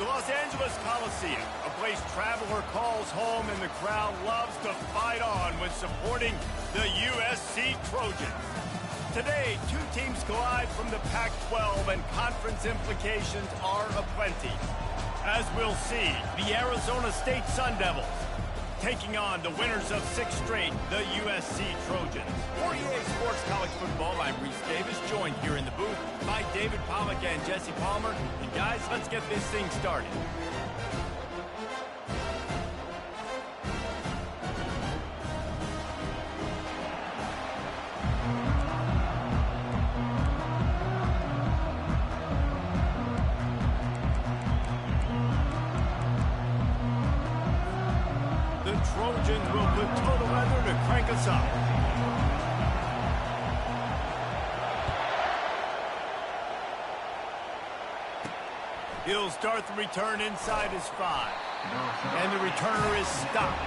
The Los Angeles Coliseum, a place traveler calls home and the crowd loves to fight on when supporting the USC Trojans. Today, two teams collide from the Pac-12 and conference implications are aplenty. As we'll see, the Arizona State Sun Devils taking on the winners of 6 straight, the USC Trojans. For EA Sports College Football, I'm Reese Davis, joined here in the booth by David Pollack and Jesse Palmer. And guys, let's get this thing started. Trojans will put total weather to crank us up. He'll start the return inside his 5. And the returner is stopped.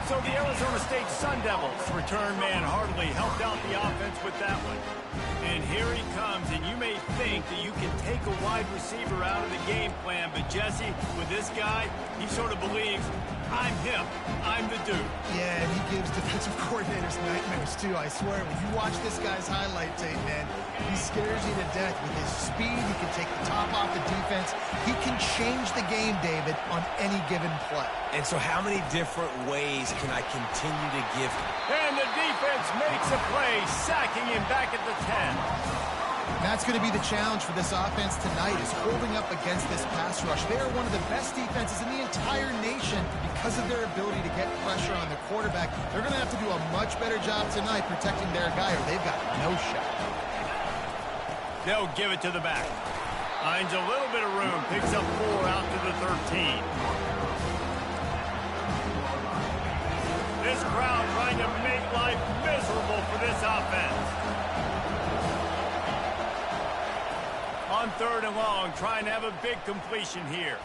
So the Arizona State Sun Devils return man hardly helped out the offense with that one. And here he comes, and you may think that you can take a wide receiver out of the game plan, but Jesse, with this guy, he sort of believes, I'm him. I'm the dude. Yeah, and he gives defensive coordinators nightmares, too, I swear. When you watch this guy's highlight tape, man, he scares you to death with his speed. He can take the top off the defense. He can change the game, David, on any given play. And so how many different ways can I continue to give him? And the defense makes a play, sacking him back at the 10. That's going to be the challenge for this offense tonight, is holding up against this pass rush. They are one of the best defenses in the entire nation because of their ability to get pressure on the quarterback. They're going to have to do a much better job tonight protecting their guy, or they've got no shot. They'll give it to the back. Finds a little bit of room, picks up 4 out to the 13. This crowd trying to make life miserable for this offense. On 3rd and long, trying to have a big completion here.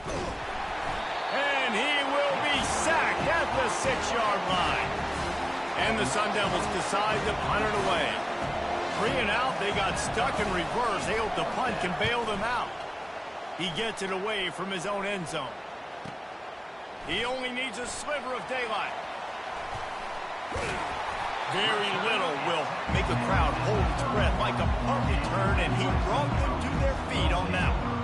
And he will be sacked at the 6-yard line. And the Sun Devils decide to punt it away. 3 and out, they got stuck in reverse. They hope the punt can bail them out. He gets it away from his own end zone. He only needs a sliver of daylight. Very little will make the crowd hold its breath like a punt return, and he brought them to their feet on that one.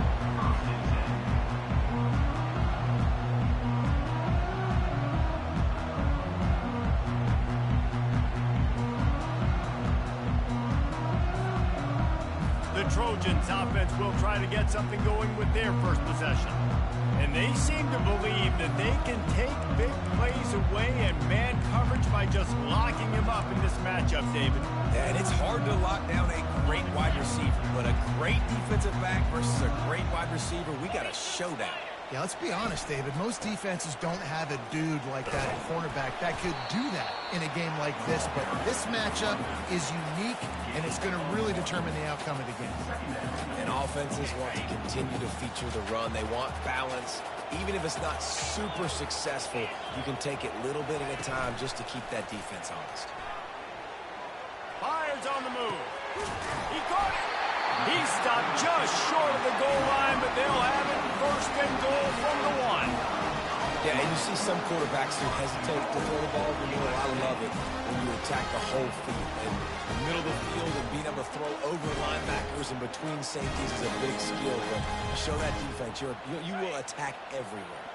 The Trojans offense will try to get something going with their first possession. And they seem to believe that they can take big plays away and man coverage by just locking him up in this matchup, David. Yeah, and it's hard to lock down a great wide receiver, but a great defensive back versus a great wide receiver, we got a showdown. Yeah, let's be honest, David. Most defenses don't have a dude like that at cornerback that could do that in a game like this, but this matchup is unique, and it's going to really determine the outcome of the game. And offenses want to continue to feature the run. They want balance. Even if it's not super successful, you can take it little bit at a time just to keep that defense honest. Fires on the move. He caught it. He stopped just short of the goal line, but they'll have it 1st and goal from the 1. Yeah, and you see some quarterbacks who hesitate to throw the ball. I love it when you attack the whole field. And the middle of the field and being able to throw over linebackers and between safeties is a big skill. But show that defense, you will attack everywhere.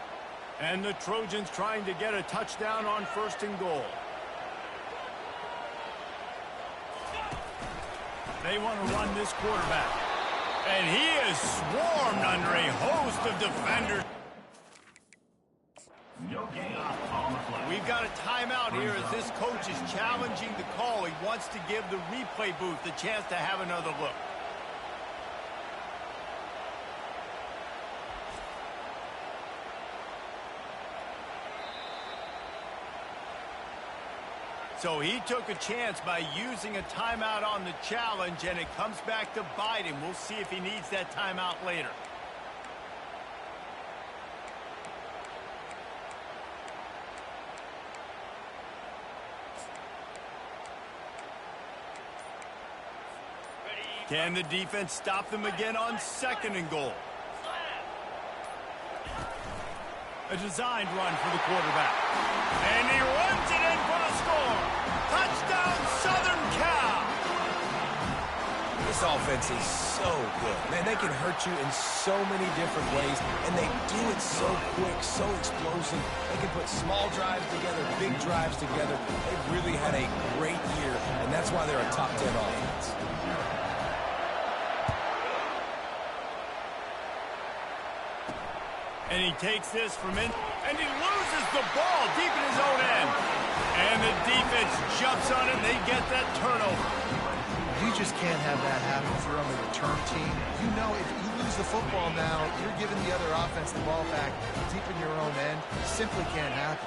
And the Trojans trying to get a touchdown on 1st and goal. They want to run this quarterback. And he is swarmed under a host of defenders. We've got a timeout here as this coach is challenging the call. He wants to give the replay booth a chance to have another look. So he took a chance by using a timeout on the challenge, and it comes back to bite him. We'll see if he needs that timeout later. Can the defense stop them again on 2nd and goal? A designed run for the quarterback. And he runs it in for the score. Touchdown, Southern Cal. This offense is so good. Man, they can hurt you in so many different ways, and they do it so quick, so explosive. They can put small drives together, big drives together. They've really had a great year, and that's why they're a top 10 offense. And he takes this from in, and he loses the ball deep in his own end. And the defense jumps on it, and they get that turnover. You just can't have that happen if you're on the return team. You know, if you lose the football now, you're giving the other offense the ball back deep in your own end. Simply can't happen.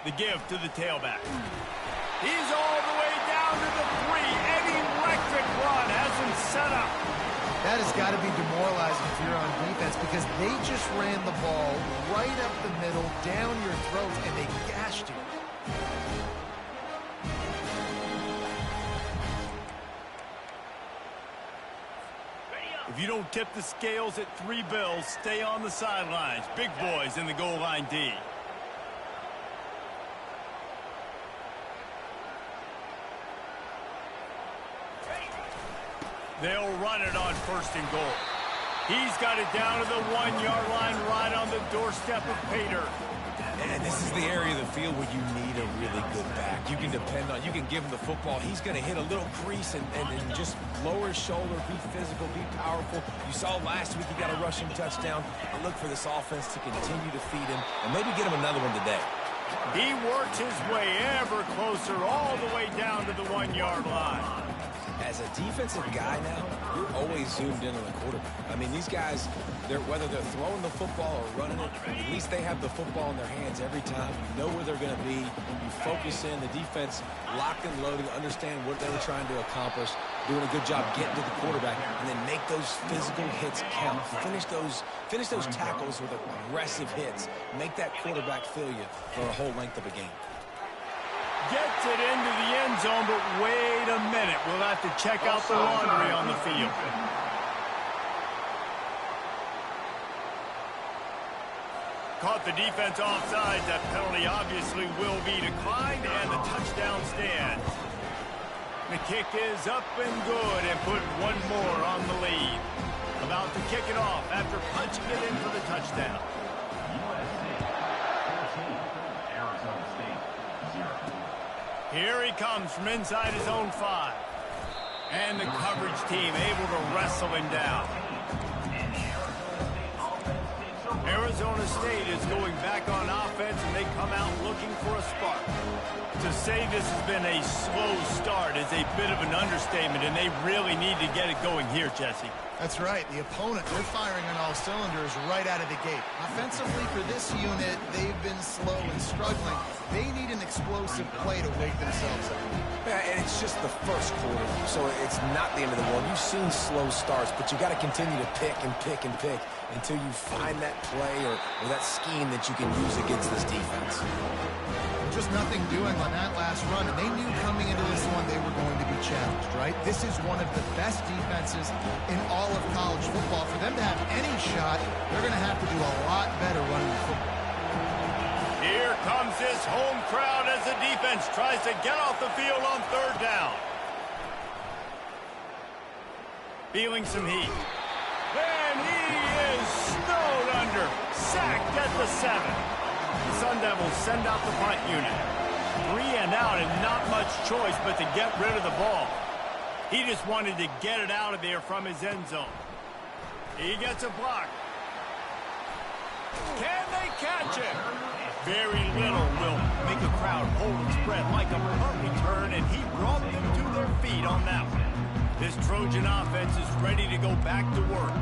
The give to the tailback. He's all the way down to the 3. An electric run has him set up. That has got to be demoralizing if you're on defense because they just ran the ball right up the middle, down your throat, and they gashed you. If you don't tip the scales at 3 bills, stay on the sidelines. Big boys in the goal line D. They'll run it on 1st and goal. He's got it down to the 1-yard line right on the doorstep of Pater. And this is the area of the field where you need a really good back. You can depend on, you can give him the football. He's going to hit a little crease and just lower his shoulder, be physical, be powerful. You saw last week he got a rushing touchdown. I look for this offense to continue to feed him and maybe get him another one today. He works his way ever closer all the way down to the 1-yard line. As a defensive guy now, you're always zoomed in on the quarterback. I mean, these guys, whether they're throwing the football or running it, at least they have the football in their hands every time. You know where they're going to be. You focus in. The defense locked and loaded, understand what they were trying to accomplish, doing a good job getting to the quarterback, and then make those physical hits count. Finish those tackles with aggressive hits. Make that quarterback feel you for a whole length of a game. Gets it into the end zone, but wait a minute. We'll have to check out the laundry on the field. Caught the defense offside. That penalty obviously will be declined, and the touchdown stands. The kick is up and good, and put one more on the lead. About to kick it off after punching it in for the touchdown. Here he comes from inside his own 5. And the coverage team able to wrestle him down. Arizona State is going back on offense, and they come out looking for a spark. To say this has been a slow start is a bit of an understatement, and they really need to get it going here, Jesse. That's right. The opponent, they're firing on all cylinders right out of the gate. Offensively for this unit, they've been slow and struggling. They need an explosive play to wake themselves up. Yeah, and it's just the first quarter, so it's not the end of the world. You've seen slow starts, but you got to continue to pick and pick and pick until you find that play or that scheme that you can use against this defense. Just nothing doing on that last run, and they knew coming into this one they were going to be challenged, right? This is one of the best defenses in all of college football. For them to have any shot, they're going to have to do a lot better running the football. Here comes this home crowd as the defense tries to get off the field on 3rd down. Feeling some heat. And he is snowed under. Sacked at the 7. The Sun Devils send out the punt unit. 3 and out, and not much choice but to get rid of the ball. He just wanted to get it out of there from his end zone. He gets a block. Can they catch it? Very little will make a crowd hold its breath like a punt return, and he brought them to their feet on that one. This Trojan offense is ready to go back to work.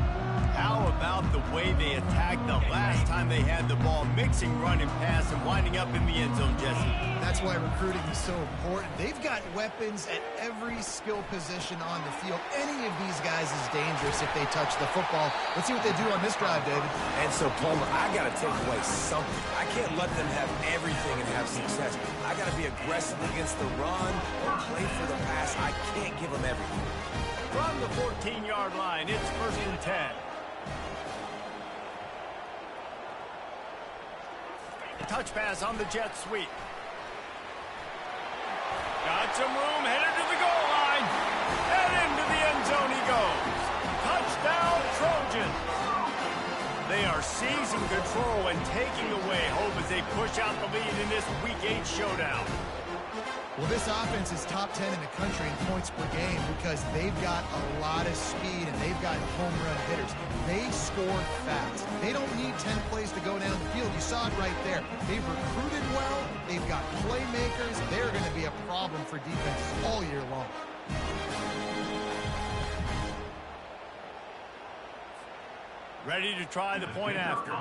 How about the way they attacked the last time they had the ball, mixing run and pass and winding up in the end zone, Jesse? That's why recruiting is so important. They've got weapons at every skill position on the field. Any of these guys is dangerous if they touch the football. Let's see what they do on this drive, David. And so, Palmer, I got to take away something. I can't let them have everything and have success. I got to be aggressive against the run or play for the pass. I can't give them everything. From the 14-yard line, it's 1st and 10. Touch pass on the jet sweep. Got some room, headed to the goal line. And into the end zone he goes. Touchdown, Trojans. They are seizing control and taking away hope as they push out the lead in this Week 8 showdown. Well, this offense is top 10 in the country in points per game because they've got a lot of speed and they've got home run hitters. They score fast. They don't need 10 plays to go down the field. You saw it right there. They've recruited well. They've got playmakers. They're going to be a problem for defenses all year long. Ready to try the point after.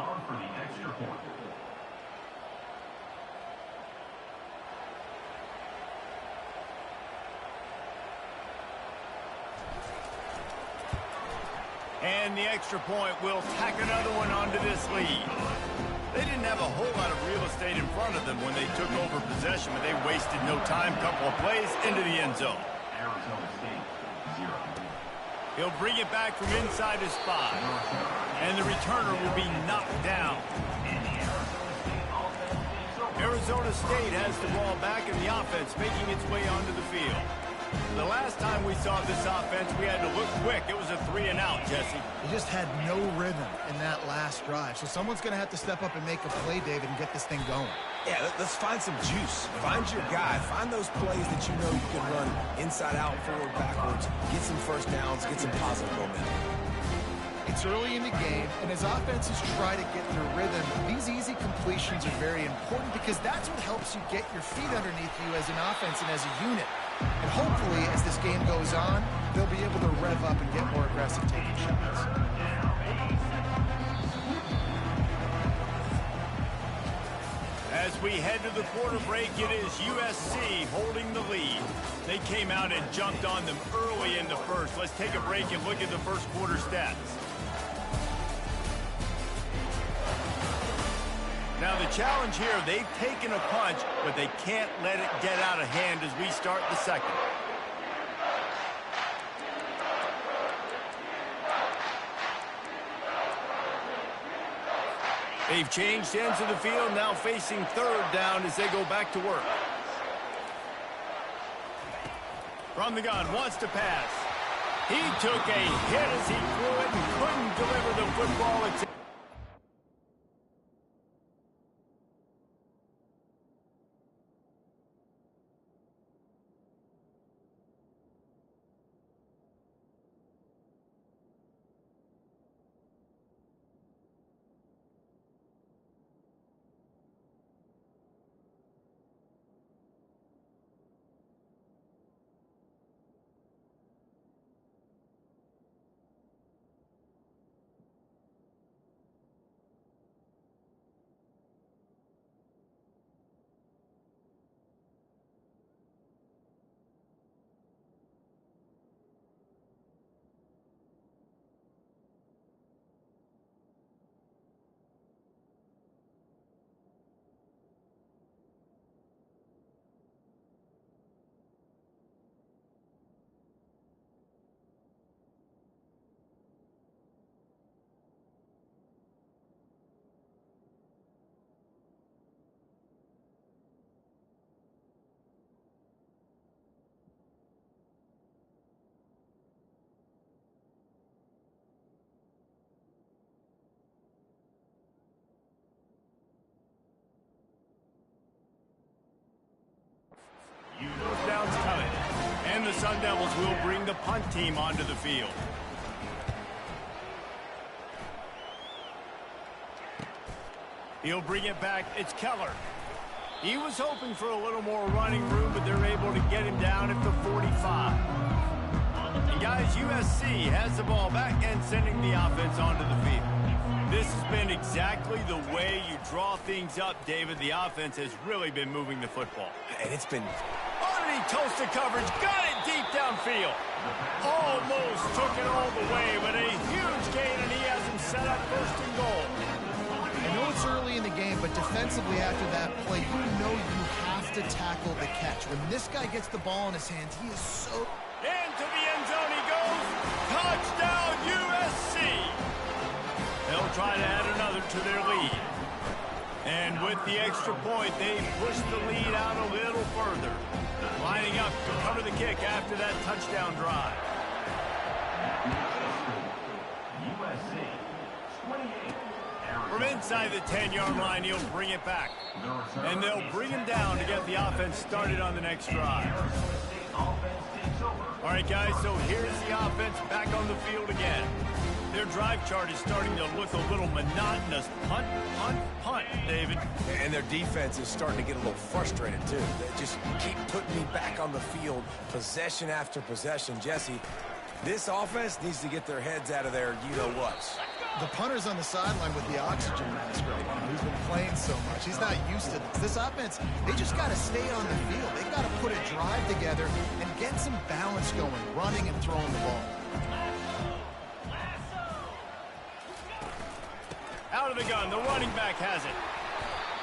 And the extra point will tack another one onto this lead. They didn't have a whole lot of real estate in front of them when they took over possession, but they wasted no time. Couple of plays into the end zone. He'll bring it back from inside his spot. And the returner will be knocked down. Arizona State has the ball back in the offense, making its way onto the field. The last time we saw this offense, we had to look quick. It was a 3-and-out, Jesse. They just had no rhythm in that last drive. So someone's going to have to step up and make a play, David, and get this thing going. Yeah, let's find some juice. Find your guy. Find those plays that you know you can run inside out, forward, backwards. Get some first downs. Get some positive momentum. It's early in the game, and as offenses try to get their rhythm, these easy completions are very important because that's what helps you get your feet underneath you as an offense and as a unit. And hopefully, as this game goes on, they'll be able to rev up and get more aggressive taking shots. As we head to the quarter break, it is USC holding the lead. They came out and jumped on them early in the first. Let's take a break and look at the first quarter stats. Now the challenge here, they've taken a punch, but they can't let it get out of hand as we start the second. They've changed ends of the field, now facing third down as they go back to work. From the gun, wants to pass. He took a hit as he threw it and couldn't deliver the football. First down's coming. And the Sun Devils will bring the punt team onto the field. He'll bring it back. It's Keller. He was hoping for a little more running room, but they're able to get him down at the 45. And guys, USC has the ball back and sending the offense onto the field. This has been exactly the way you draw things up, David. The offense has really been moving the football. And it's been... Underneath toasted coverage, got it deep downfield. Almost took it all the way, but a huge gain, and he has him set up first and goal. I know it's early in the game, but defensively after that play, you know you have to tackle the catch. When this guy gets the ball in his hands, he is so... Into the end zone he goes. Touchdown, USC! They'll try to add another to their lead. And with the extra point, they push the lead out a little further. Lining up to cover the kick after that touchdown drive. USC, 28. From inside the 10-yard line, he'll bring it back. And they'll bring him down to get the offense started on the next drive. All right, guys, so here's the offense back on the field again. Their drive chart is starting to look a little monotonous. Punt, punt, punt, David. And their defense is starting to get a little frustrated, too. They just keep putting me back on the field, possession after possession. Jesse, this offense needs to get their heads out of their you-know-whats. The punter's on the sideline with the oxygen mask right now. He's been playing so much. He's not used to this. This offense, they just got to stay on the field. They've got to put a drive together and get some balance going, running and throwing the ball. Out of the gun, the running back has it.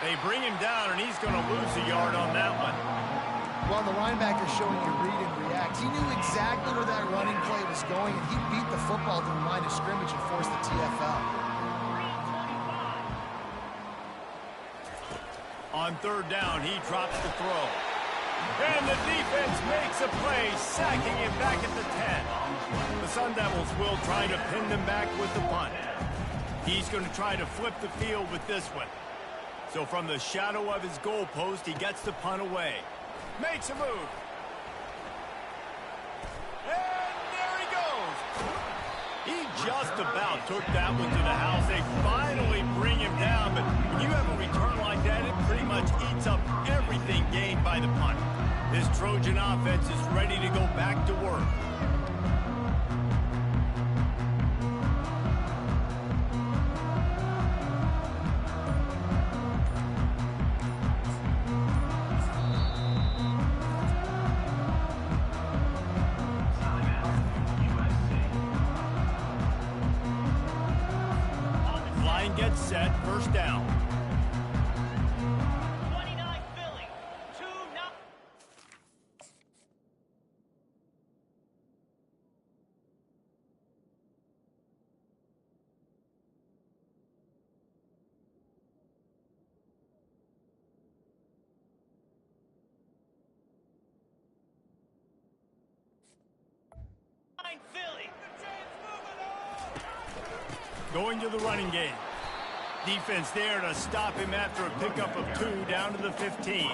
They bring him down, and he's going to lose a yard on that one. Well, the linebacker's showing you read and react. He knew exactly where that running play was going, and he beat the football to the line of scrimmage and forced the TFL. On third down, he drops the throw. And the defense makes a play, sacking him back at the 10. The Sun Devils will try to pin them back with the punt. He's going to try to flip the field with this one. So from the shadow of his goal post, he gets the punt away. Makes a move. And there he goes. He just about took that one to the house. They finally bring him down, but when you have a return like that, it pretty much eats up everything gained by the punt. This Trojan offense is ready to go back to work. Gets set, first down. 29 Philly, 2-0. Philly. Going to the running game. Defense there to stop him after a pickup of 2 down to the 15.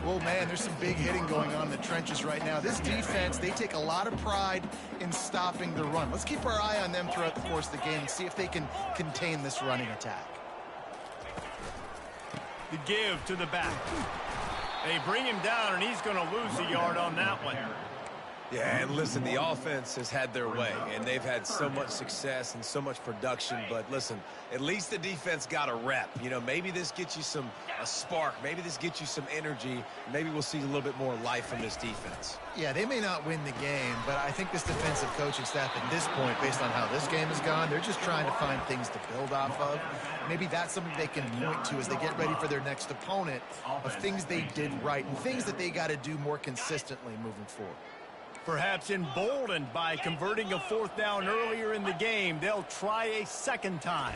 Well, man, there's some big hitting going on in the trenches right now. This defense, they take a lot of pride in stopping the run. Let's keep our eye on them throughout the course of the game and see if they can contain this running attack. The give to the back. They bring him down, and he's going to lose a yard on that one. Yeah, and listen, the offense has had their way, and they've had so much success and so much production. But listen, at least the defense got a rep. You know, maybe this gets you a spark. Maybe this gets you some energy. Maybe we'll see a little bit more life from this defense. Yeah, they may not win the game, but I think this defensive coaching staff at this point, based on how this game has gone, they're just trying to find things to build off of. Maybe that's something they can point to as they get ready for their next opponent, of things they did right and things that they got to do more consistently moving forward. Perhaps emboldened by converting a 4th down earlier in the game, they'll try a second time.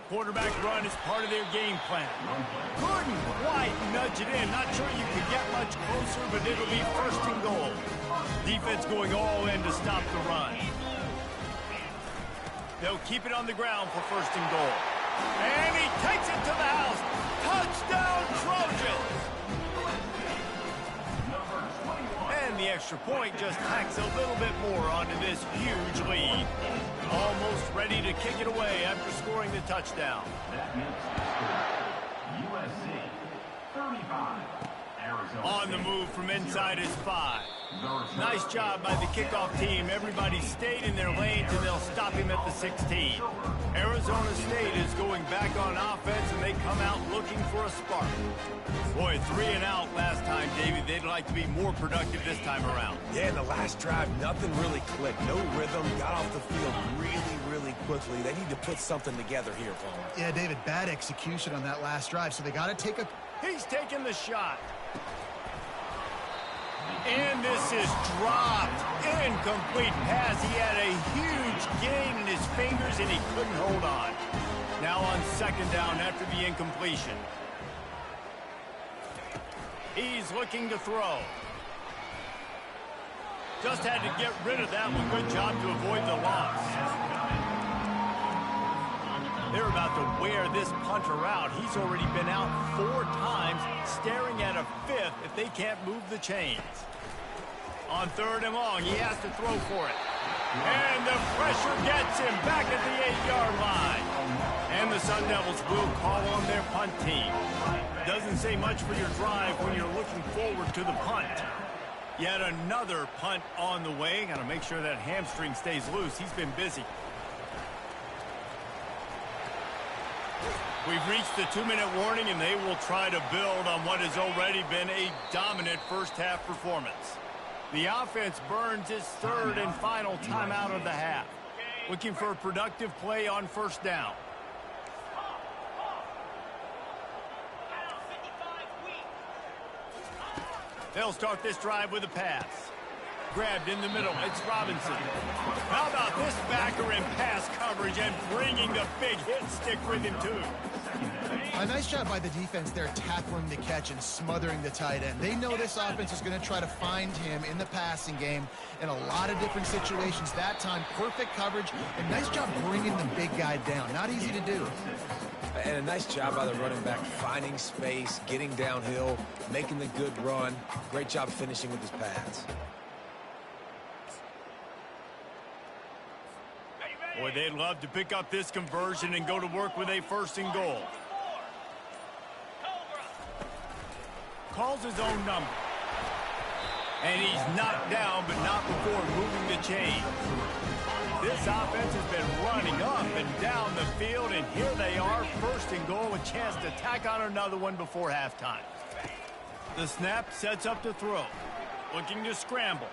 Quarterback run is part of their game plan. Couldn't quite nudge it in. Not sure you could get much closer, but it'll be 1st and goal. Defense going all in to stop the run. They'll keep it on the ground for 1st and goal. And he takes it to the house. Touchdown, Trojans! And the extra point just tacks a little bit more onto this huge lead. Almost ready to kick it away after scoring the touchdown. That makes USC 35. Arizona On the move from inside his 5. Nice job by the kickoff team. Everybody stayed in their lanes, and they'll stop him at the 16. Arizona State is going back on offense, and they come out looking for a spark. Boy, 3 and out last time, David. They'd like to be more productive this time around. Yeah, in the last drive, nothing really clicked. No rhythm, got off the field really quickly. They need to put something together here, Paul. Yeah, David, bad execution on that last drive, so they got to take a... He's taking the shot. And this is dropped. Incomplete pass. He had a huge gain in his fingers, and he couldn't hold on. Now on second down after the incompletion. He's looking to throw. Just had to get rid of that one. Good job to avoid the loss. They're about to wear this punter out. He's already been out 4 times, staring at a 5th if they can't move the chains. On third and long, he has to throw for it. And the pressure gets him back at the 8-yard line. And the Sun Devils will call on their punt team. Doesn't say much for your drive when you're looking forward to the punt. Yet another punt on the way. Got to make sure that hamstring stays loose. He's been busy. We've reached the 2-minute warning, and they will try to build on what has already been a dominant first-half performance. The offense burns its 3rd and final timeout of the half. Looking for a productive play on first down. They'll start this drive with a pass. Grabbed in the middle. It's Robinson. How about this backer in pass coverage and bringing the big hit stick with him, too. A nice job by the defense there, tackling the catch and smothering the tight end. They know this offense is going to try to find him in the passing game in a lot of different situations. That time, perfect coverage, and nice job bringing the big guy down. Not easy to do. And a nice job by the running back, finding space, getting downhill, making the good run. Great job finishing with his pads. Boy, they'd love to pick up this conversion and go to work with a 1st and goal. Calls his own number. And he's knocked down, but not before moving the chain. This offense has been running up and down the field, and here they are, 1st and goal, a chance to tack on another one before halftime. The snap sets up to throw. Looking to scramble.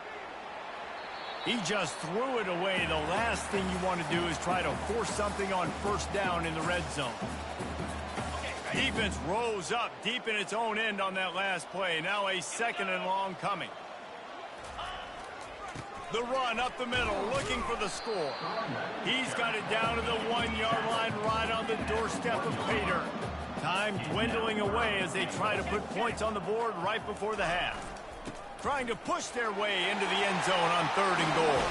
He just threw it away. The last thing you want to do is try to force something on first down in the red zone. Defense rose up deep in its own end on that last play. Now a 2nd and long coming. The run up the middle, looking for the score. He's got it down to the 1-yard line, right on the doorstep of Pater. Time dwindling away as they try to put points on the board right before the half. Trying to push their way into the end zone on 3rd and goal.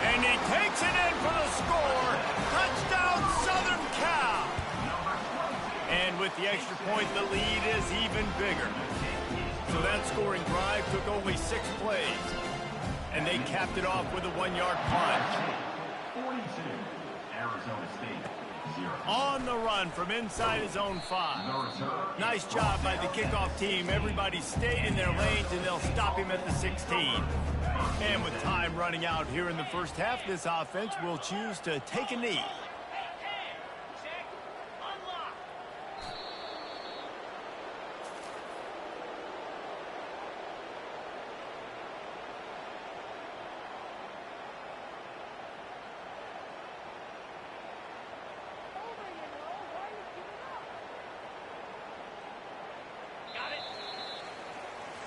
And he takes it in for the score. Touchdown, Southern Cal. And with the extra point, the lead is even bigger. So that scoring drive took only 6 plays. And they capped it off with a 1-yard punt. 42, Arizona State, 0. On the run from inside his own 5. Nice job by the kickoff team. Everybody stayed in their lanes, and they'll stop him at the 16. And with time running out here in the first half, this offense will choose to take a knee.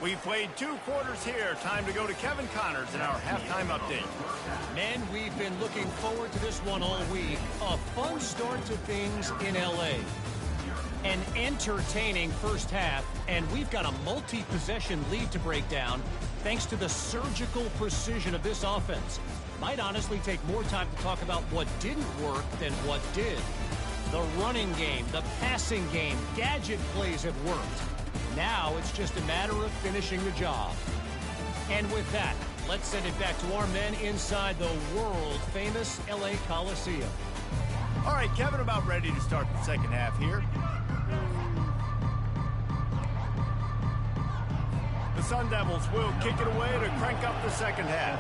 We played 2 quarters here. Time to go to Kevin Connors in our halftime update. Men, we've been looking forward to this one all week. A fun start to things in L.A. An entertaining first half, and we've got a multi-possession lead to break down thanks to the surgical precision of this offense. Might honestly take more time to talk about what didn't work than what did. The running game, the passing game, gadget plays have worked. Now it's just a matter of finishing the job. And with that, let's send it back to our men inside the world-famous L.A. Coliseum. All right, Kevin, about ready to start the second half here. The Sun Devils will kick it away to crank up the second half.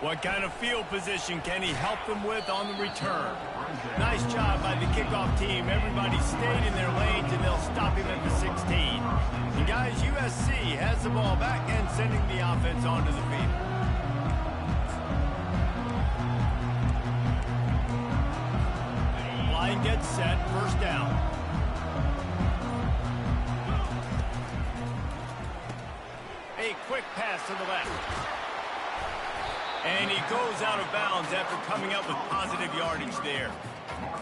What kind of field position can he help them with on the return? Nice job by the kickoff team. Everybody stayed in their lanes, and they'll stop him at the 16. And guys, USC has the ball back and sending the offense onto the field. Line gets set, first down. pass to the left. And he goes out of bounds after coming up with positive yardage there.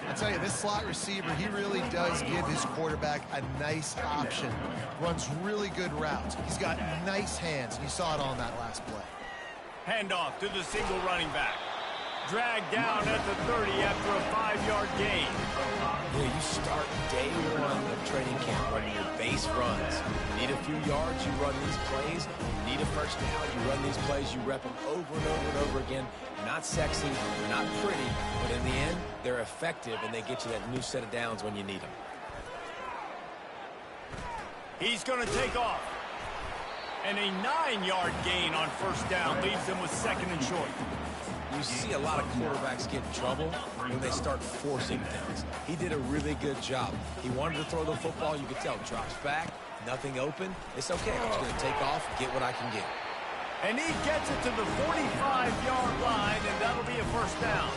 I tell you, this slot receiver, he really does give his quarterback a nice option. Runs really good routes. He's got nice hands, and you saw it on that last play. Handoff to the single running back. Dragged down at the 30 after a 5-yard gain. Yeah, you start day one of training camp running your base runs. You need a few yards, you run these plays. You need a first down, you run these plays. You rep them over and over and over again. They're not sexy, they're not pretty, but in the end, they're effective, and they get you that new set of downs when you need them. He's going to take off. And a 9-yard gain on first down leaves them with second and short. You see a lot of quarterbacks get in trouble when they start forcing things. He did a really good job. He wanted to throw the football. You could tell. Drops back, nothing open. It's okay. I'm just going to take off and get what I can get. And he gets it to the 45-yard line, and that'll be a first down.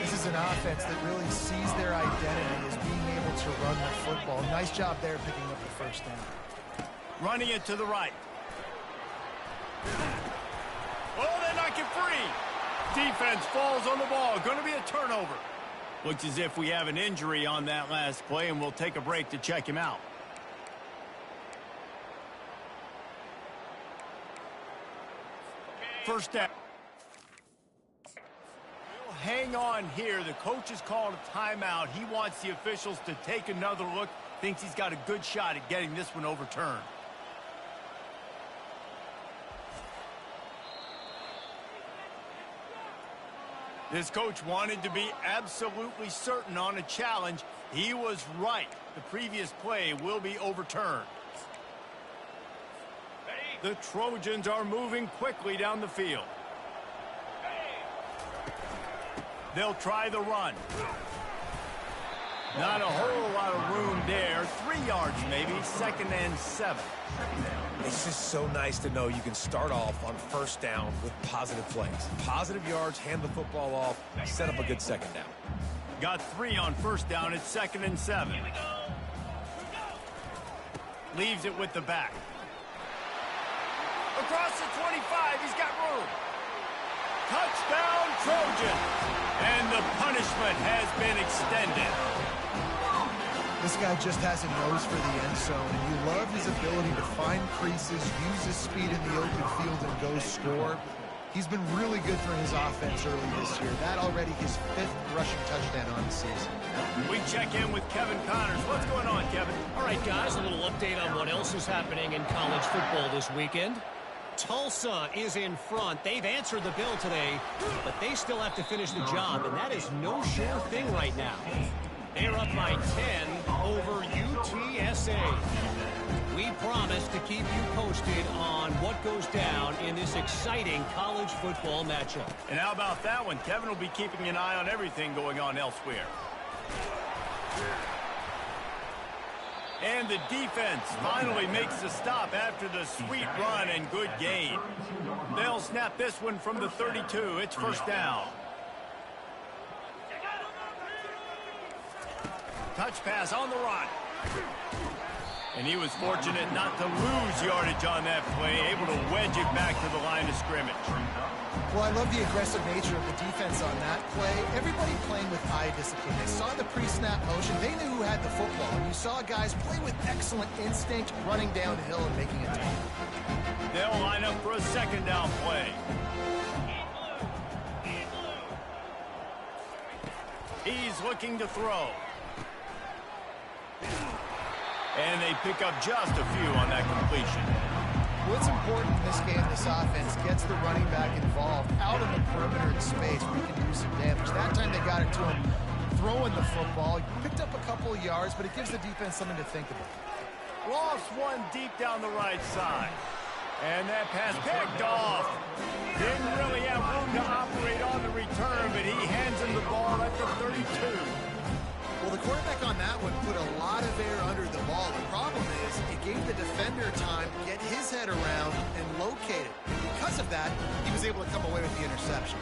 This is an offense that really sees their identity as being able to run the football. Nice job there picking up the first down. Running it to the right. Oh, they knock it free. Defense falls on the ball. Going to be a turnover. Looks as if we have an injury on that last play, and we'll take a break to check him out. First down. We'll hang on here. The coach has called a timeout. He wants the officials to take another look. Thinks he's got a good shot at getting this one overturned. This coach wanted to be absolutely certain on a challenge. He was right. The previous play will be overturned. The Trojans are moving quickly down the field. They'll try the run. Not a whole lot of room there. 3 yards maybe, second and 7. It's just so nice to know you can start off on first down with positive plays. Positive yards, hand the football off, set up a good second down. Got 3 on first down. It's second and 7. Leaves it with the back. Across the 25, he's got room. Touchdown, Trojans. And the punishment has been extended. This guy just has a nose for the end zone, and you love his ability to find creases, use his speed in the open field, and go score. He's been really good for his offense early this year. That already his 5th rushing touchdown on the season. We check in with Kevin Connors. What's going on, Kevin? All right, guys, a little update on what else is happening in college football this weekend. Tulsa is in front. They've answered the bell today, but they still have to finish the job, and that is no sure thing right now. They're up by 10 over UTSA. We promise to keep you posted on what goes down in this exciting college football matchup. And how about that one? Kevin will be keeping an eye on everything going on elsewhere. And the defense finally makes the stop after the sweet run and good gain. They'll snap this one from the 32. It's first down. Touch pass on the run. And he was fortunate not to lose yardage on that play, able to wedge it back to the line of scrimmage. Well, I love the aggressive nature of the defense on that play. Everybody playing with eye discipline. They saw the pre-snap motion. They knew who had the football. And you saw guys play with excellent instinct, running downhill and making a tackle. They'll line up for a second down play. He's looking to throw. And they pick up just a few on that completion. What's important in this game, this offense gets the running back involved out in the perimeter in space where he can do some damage. That time they got it to him throwing the football. He picked up a couple of yards, but it gives the defense something to think about. Lost one deep down the right side. And that pass picked off. Didn't really have room to operate on the return, but he hands him the ball at the 32. Well, the quarterback on that one put a lot of air under the ball. The problem is it gave the defender time to get his head around and locate it. And because of that, he was able to come away with the interception.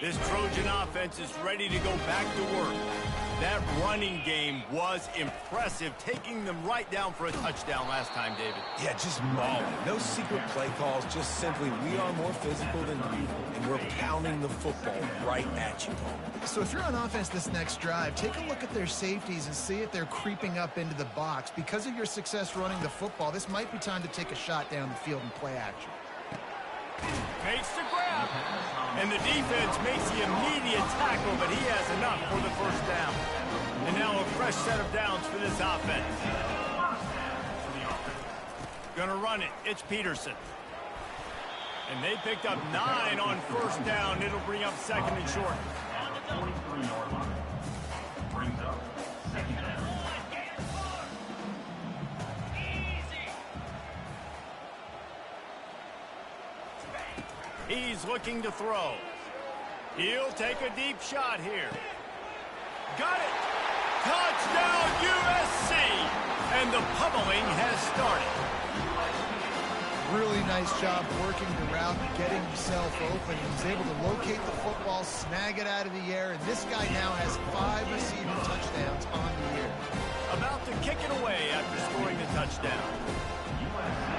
This Trojan offense is ready to go back to work. That running game was impressive, taking them right down for a touchdown last time, David. Yeah, just mauling. No secret play calls, just simply we are more physical than you, and we're pounding the football right at you, Paul. So if you're on offense this next drive, take a look at their safeties and see if they're creeping up into the box. Because of your success running the football, this might be time to take a shot down the field and play action. Makes the grab. And the defense makes the immediate tackle, but he has enough for the first down. And now a fresh set of downs for this offense. Gonna run it. It's Peterson. And they picked up 9 on first down. It'll bring up second and short. 43-yard line. Brings up second down. He's looking to throw. He'll take a deep shot here. Got it! Touchdown USC! And the pummeling has started. Really nice job working the route, getting himself open. He was able to locate the football, snag it out of the air, and this guy now has 5 receiving touchdowns on the year. About to kick it away after scoring the touchdown. USC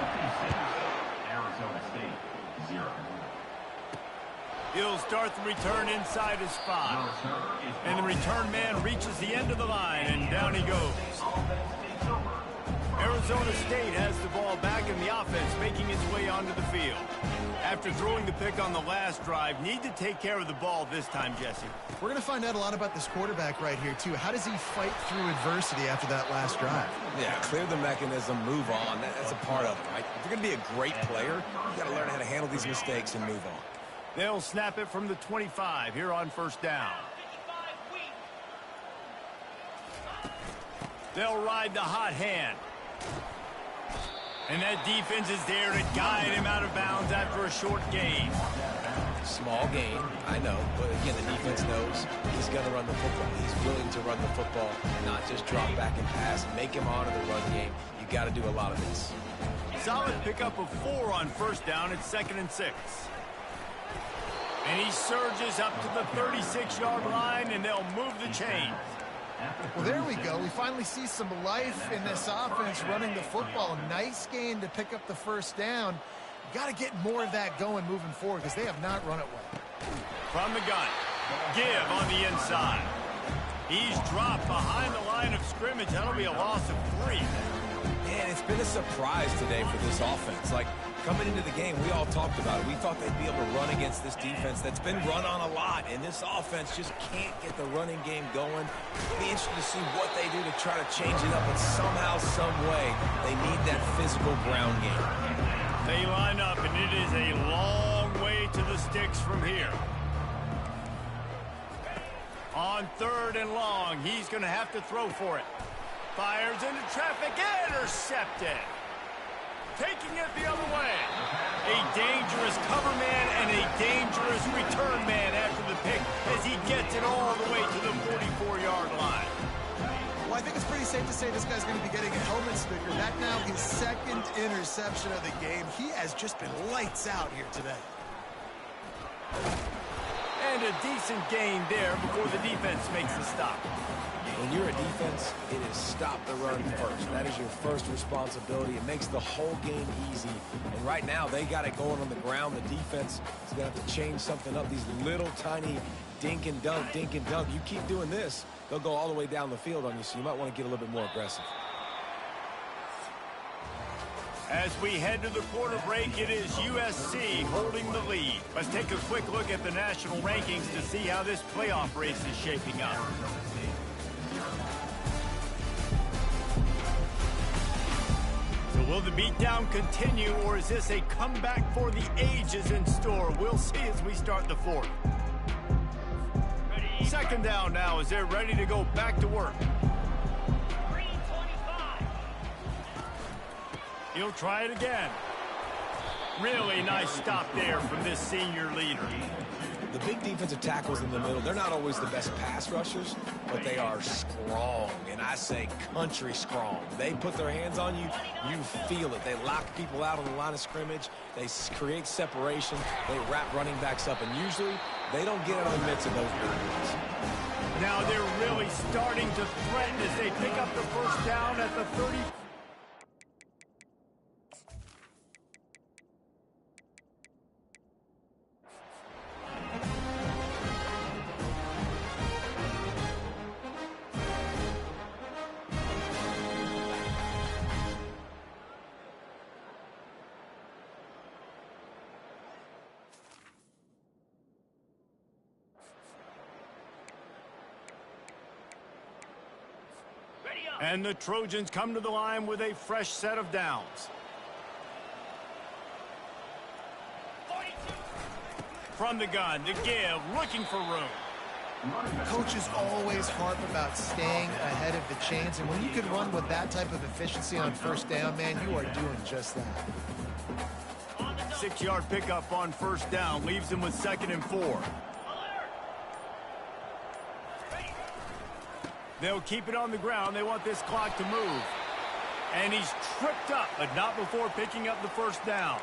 56, Arizona State 0. He'll start the return inside his 5. And the return man reaches the end of the line, and down he goes. Arizona State has the ball back in the offense, making its way onto the field. After throwing the pick on the last drive, need to take care of the ball this time, Jesse. We're going to find out a lot about this quarterback right here, too. How does he fight through adversity after that last drive? Yeah, clear the mechanism, move on. That's a part of it, right? If you're going to be a great player, you got to learn how to handle these mistakes and move on. They'll snap it from the 25 here on first down. They'll ride the hot hand. And that defense is there to guide him out of bounds after a short gain. Small gain, I know, but again, the defense knows he's going to run the football. He's willing to run the football, not just drop back and pass, make him honor the run game. You got to do a lot of this. Solid pickup of 4 on first down. It's 2nd and 6. And he surges up to the 36-yard line, and they'll move the chains. Well, there we go. We finally see some life in this offense running the football. Nice gain to pick up the first down. You got to get more of that going moving forward because they have not run it well. From the gun, give on the inside. He's dropped behind the line of scrimmage. That'll be a loss of 3. Man, it's been a surprise today for this offense. Like, coming into the game, we all talked about it. We thought they'd be able to run against this defense that's been run on a lot, and this offense just can't get the running game going. It'll be interesting to see what they do to try to change it up, but somehow, some way, they need that physical ground game. They line up, and it is a long way to the sticks from here. On 3rd and long, he's going to have to throw for it. Fires into traffic, intercepted. Taking it the other way. A dangerous cover man and a dangerous return man after the pick as he gets it all the way to the 44-yard line. Well, I think it's pretty safe to say this guy's going to be getting a helmet sticker. That now his 2nd interception of the game. He has just been lights out here today. And a decent gain there before the defense makes the stop. When you're a defense, it is stop the run first. That is your first responsibility. It makes the whole game easy. And right now, they got it going on the ground. The defense is going to have to change something up. These little tiny dink and dunk, dink and dunk. You keep doing this, they'll go all the way down the field on you, so you might want to get a little bit more aggressive. As we head to the quarter break, it is USC holding the lead. Let's take a quick look at the national rankings to see how this playoff race is shaping up. So will the beatdown continue, or is this a comeback for the ages in store? We'll see as we start the 4th. 2nd down now as they're ready to go back to work. He'll try it again. Really nice stop there from this senior leader. The big defensive tackles in the middle, they're not always the best pass rushers, but they are strong, and I say country strong. They put their hands on you, you feel it. They lock people out on the line of scrimmage. They create separation. They wrap running backs up, and usually They don't get out of the midst of those areas. Now they're really starting to threaten as they pick up the first down at the 30. And the Trojans come to the line with a fresh set of downs. From the gun to give, looking for room. Coaches always harp about staying ahead of the chains, and when you can run with that type of efficiency on first down, man, you are doing just that. 6-yard pickup on first down leaves them with 2nd and 4. They'll keep it on the ground. They want this clock to move. And he's tripped up, but not before picking up the first down.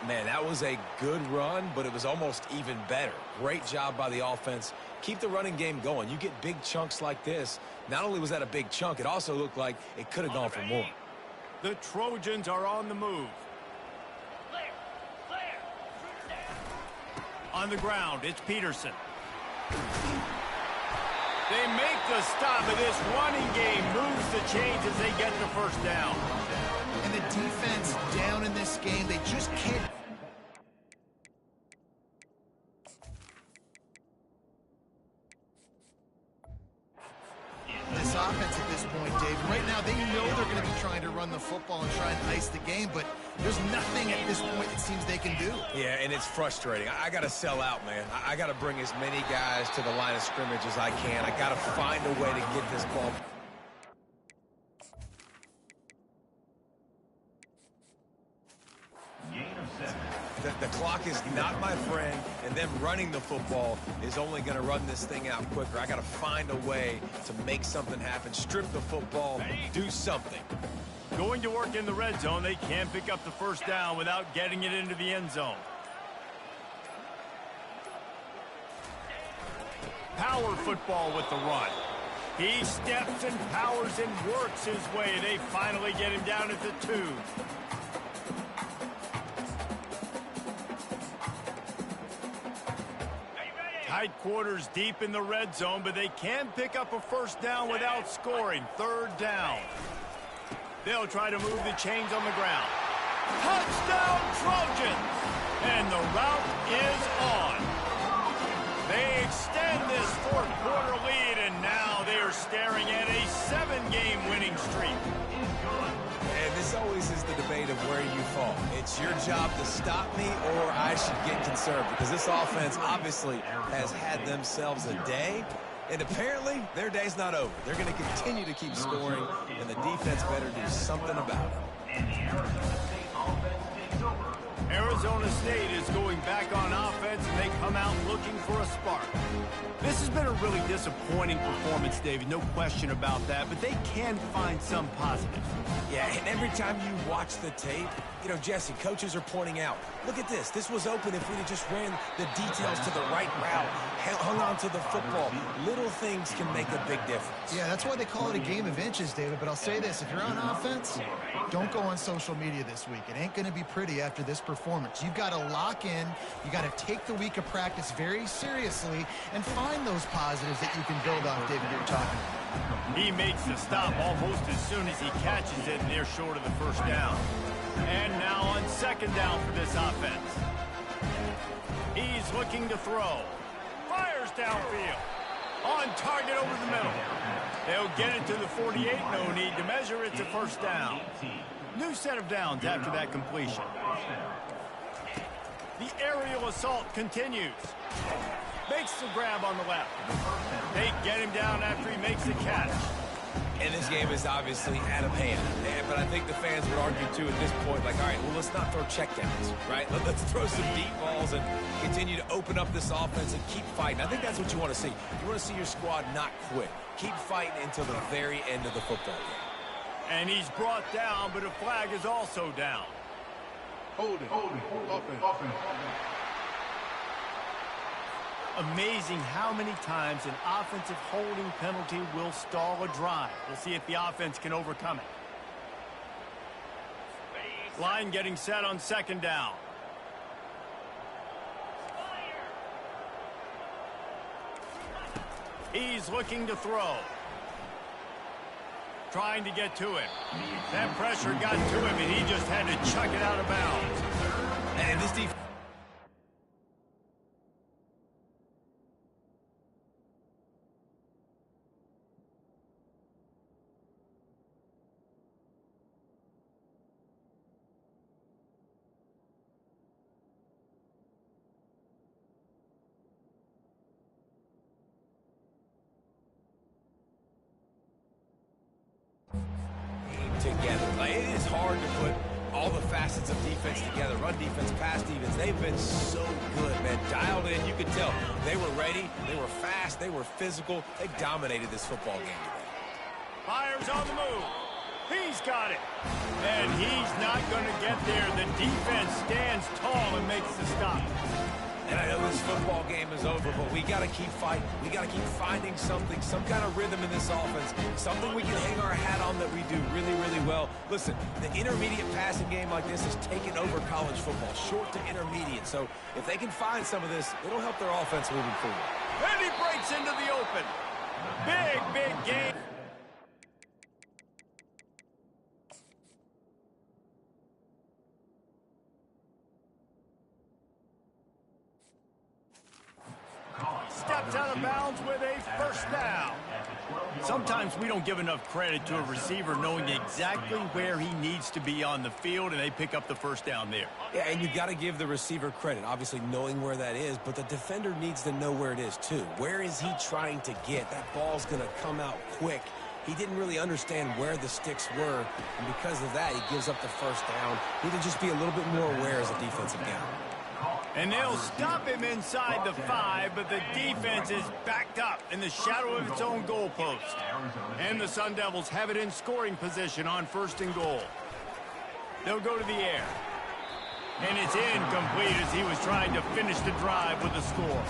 Man, that was a good run, but it was almost even better. Great job by the offense. Keep the running game going. You get big chunks like this. Not only was that a big chunk, it also looked like it could have gone for more. The Trojans are on the move. On the ground, it's Peterson. They make the stop, but this running game moves the chains as they get the first down. And the defense down in this game, they just can't. This offense at this point, Dave, right now they know they're going to be trying to run the football and try and ice the game, but there's nothing at this point it seems they can do. Yeah, and it's frustrating. I got to sell out, man. I got to bring as many guys to the line of scrimmage as I can. I got to find a way to get this ball. The clock is not my friend, and them running the football is only going to run this thing out quicker. I got to find a way to make something happen, strip the football, do something. Going to work in the red zone, they can't pick up the first down without getting it into the end zone. Power football with the run. He steps and powers and works his way. They finally get him down at the 2. Tight quarters deep in the red zone, but they can pick up a first down without scoring. 3rd down. They'll try to move the chains on the ground. Touchdown, Trojans! And the route is on. They extend this 4th quarter lead, and now they are staring at a 7-game winning streak. And this always is the debate of where you fall. It's your job to stop me, or I should get concerned, because this offense obviously has had themselves a day, and apparently their day's not over. They're going to continue to keep scoring, and the defense better do something about it. Arizona State is going back on offense, and they come out looking for a spark. This has been a really disappointing performance, David, no question about that, but they can find some positive. Yeah, and every time you watch the tape, you know, Jesse, coaches are pointing out, look at this. This was open if we'd have just ran the details to the right route, hung on to the football. Little things can make a big difference. Yeah, that's why they call it a game of inches, David. But I'll say this, if you're on offense, don't go on social media this week. It ain't going to be pretty after this performance. You've got to lock in. You got to take the week of practice very seriously and find those positives that you can build off, David, you're talking about. He makes the stop almost as soon as he catches it, and they're short of the first down. And now on 2nd down for this offense. He's looking to throw. Fires downfield. On target over the middle. They'll get it to the 48. No need to measure. It's a first down. New set of downs after that completion. The aerial assault continues. Makes the grab on the left. They get him down after he makes the catch. And this game is obviously out of hand. But I think the fans would argue, too, at this point, like, all right, well, let's not throw checkdowns, right? Let's throw some deep balls and continue to open up this offense and keep fighting. I think that's what you want to see. You want to see your squad not quit. Keep fighting until the very end of the football game. And he's brought down, but a flag is also down. Hold it. Offense. Amazing how many times an offensive holding penalty will stall a drive. We'll see if the offense can overcome it. Line getting set on second down. He's looking to throw. Trying to get to it. That pressure got to him, and he just had to chuck it out of bounds. And this defense... together. Like, it is hard to put all the facets of defense together. Run defense, pass defense. They've been so good, man. Dialed in, you could tell. They were ready. They were fast. They were physical. They dominated this football game today. Fires on the move. He's got it. And he's not going to get there. The defense stands tall and makes the stop. And I know this football game is over, but we got to keep fighting. We got to keep finding something, some kind of rhythm in this offense, something we can hang our hat on that we do really, really well. Listen, the intermediate passing game like this has taken over college football, short to intermediate. So if they can find some of this, it'll help their offense moving forward. And he breaks into the open. Big, big game. Steps out of bounds with a first down. Sometimes we don't give enough credit to a receiver knowing exactly where he needs to be on the field, and they pick up the first down there. Yeah, and you got to give the receiver credit, obviously knowing where that is, but the defender needs to know where it is too. Where is he trying to get? That ball's going to come out quick. He didn't really understand where the sticks were, and because of that, he gives up the first down. Need to just be a little bit more aware as a defensive guy. And they'll stop him inside the 5, but the defense is backed up in the shadow of its own goalpost. And the Sun Devils have it in scoring position on first and goal. They'll go to the air. And it's incomplete as he was trying to finish the drive with a score.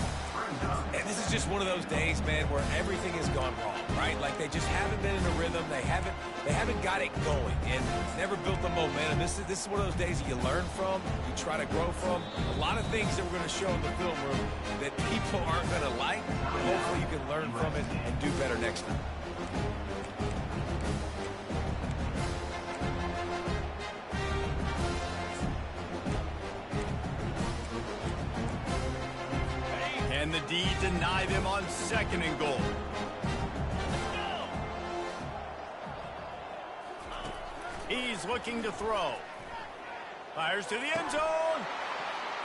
And this is just one of those days, man, where everything has gone wrong, right? Like they just haven't been in a rhythm. They haven't got it going and never built the momentum. This is one of those days that you learn from, you try to grow from. A lot of things that we're going to show in the film room that people aren't going to like. But hopefully you can learn from it and do better next time. And the D deny them on second and goal. He's looking to throw. Fires to the end zone.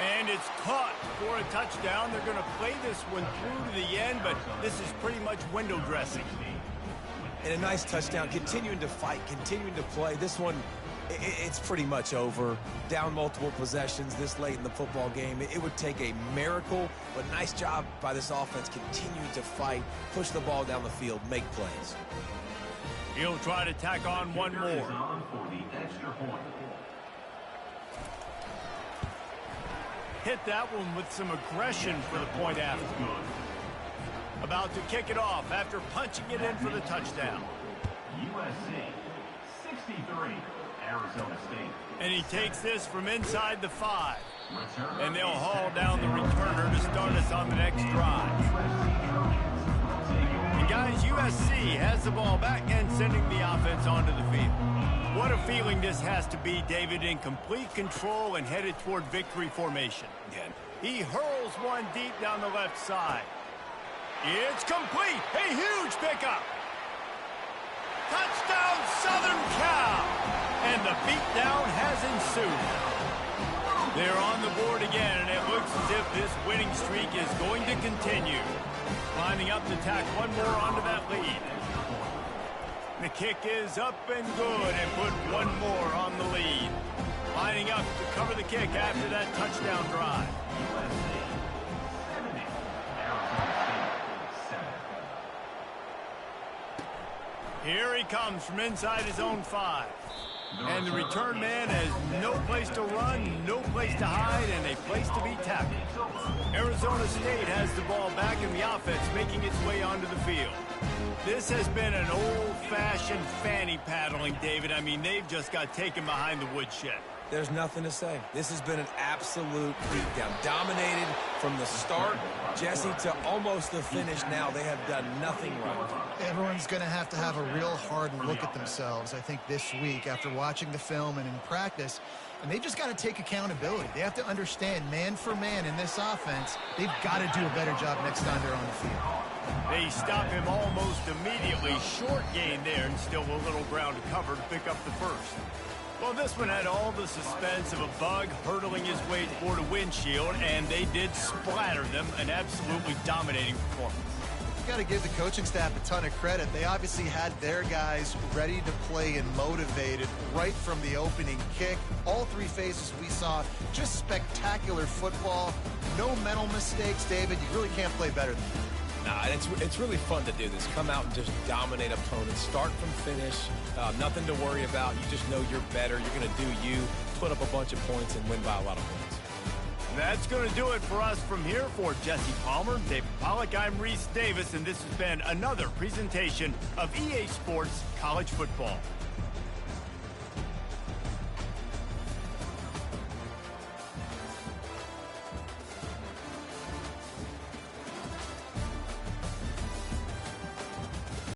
And it's caught for a touchdown. They're going to play this one through to the end, but this is pretty much window dressing. And a nice touchdown, continuing to fight, continuing to play. This one, it's pretty much over. Down multiple possessions this late in the football game. It would take a miracle, but nice job by this offense continuing to fight, push the ball down the field, make plays. He'll try to tack on one more. Hit that one with some aggression for the point after. About to kick it off after punching it in for the touchdown. USC 63. Arizona State. And he takes this from inside the 5. And they'll haul down the returner to start us on the next drive. And guys, USC has the ball back and sending the offense onto the field. What a feeling this has to be, David, in complete control and headed toward victory formation. Again. He hurls one deep down the left side. It's complete. A huge pickup. Touchdown, Southern Cal. And the beatdown has ensued. They're on the board again, and it looks as if this winning streak is going to continue. Lining up to tack one more onto that lead. The kick is up and good, and put one more on the lead. Lining up to cover the kick after that touchdown drive. Here he comes from inside his own 5. And the return man has no place to run, no place to hide, and a place to be tackled. Arizona State has the ball back in the offense, making its way onto the field. This has been an old-fashioned fanny paddling, David. I mean, they've just got taken behind the woodshed. There's nothing to say. This has been an absolute beatdown. Dominated from the start, Jesse, to almost the finish now. They have done nothing right. Everyone's going to have a real hard look at themselves, I think, this week after watching the film and in practice. And they've just got to take accountability. They have to understand, man for man in this offense, they've got to do a better job next time they're on the field. They stop him almost immediately. Short gain there, and still a little ground to cover to pick up the first. Well, this one had all the suspense of a bug hurtling his way toward a windshield, and they did splatter them. An absolutely dominating performance. You've got to give the coaching staff a ton of credit. They obviously had their guys ready to play and motivated right from the opening kick. All three phases we saw, just spectacular football. No mental mistakes, David. You really can't play better than that. Nah, it's really fun to do this. Come out and just dominate opponents. Start from finish. Nothing to worry about. You just know you're better. You're going to do you, put up a bunch of points, and win by a lot of points. That's going to do it for us from here. For Jesse Palmer, David Pollack, I'm Reese Davis, and this has been another presentation of EA Sports College Football.